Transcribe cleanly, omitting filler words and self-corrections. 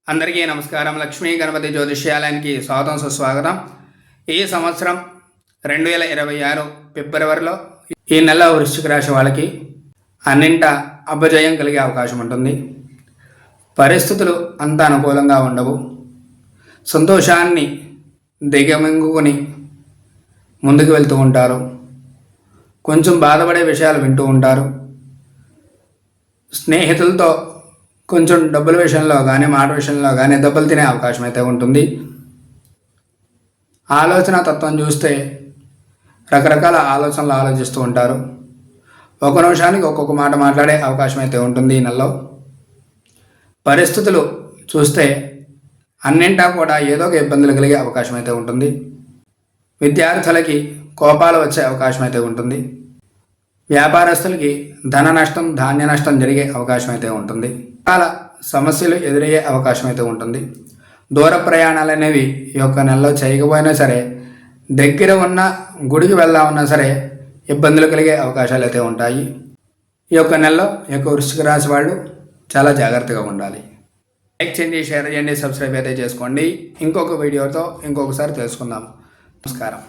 అందరికీ నమస్కారం. లక్ష్మీ గణపతి జ్యోతిష్యాలయానికి స్వాగతం సుస్వాగతం. ఈ సంవత్సరం 2026 ఫిబ్రవరిలో ఈ నెల వృశ్చిక రాశి వాళ్ళకి అన్నింట అపజయం కలిగే అవకాశం ఉంటుంది. పరిస్థితులు అంత అనుకూలంగా ఉండవు. సంతోషాన్ని దిగమింగుకొని ముందుకు వెళ్తూ ఉంటారు. కొంచెం బాధపడే విషయాలు వింటూ ఉంటారు. స్నేహితులతో కొంచెం డబ్బుల విషయంలో కానీ మాట విషయంలో కానీ దెబ్బలు తినే అవకాశం అయితే ఉంటుంది. ఆలోచన తత్వం చూస్తే రకరకాల ఆలోచనలు ఆలోచిస్తూ ఉంటారు. ఒక నిమిషానికి ఒక్కొక్క మాట మాట్లాడే అవకాశం అయితే ఉంటుంది. ఈ నెలలో పరిస్థితులు చూస్తే అన్నింటా కూడా ఏదో ఒక ఇబ్బందులు కలిగే అవకాశం అయితే ఉంటుంది. విద్యార్థులకి కోపాలు వచ్చే అవకాశం అయితే ఉంటుంది. వ్యాపారస్తులకి ధన నష్టం ధాన్య నష్టం జరిగే అవకాశం అయితే ఉంటుంది. చాలా సమస్యలు ఎదురయ్యే అవకాశం అయితే ఉంటుంది. దూర ప్రయాణాలు అనేవి ఈ యొక్క నెలలో చేయకపోయినా సరే, దగ్గర ఉన్న గుడికి వెళ్దామన్నా సరే ఇబ్బందులు కలిగే అవకాశాలు అయితే ఉంటాయి. ఈ యొక్క నెలలో ఈ యొక్క వృశ్చిక రాశి వాళ్ళు చాలా జాగ్రత్తగా ఉండాలి. లైక్ చేయండి, షేర్ చేయండి, సబ్స్క్రైబ్ అయితే చేసుకోండి. ఇంకొక వీడియోతో ఇంకొకసారి తెలుసుకుందాం. నమస్కారం.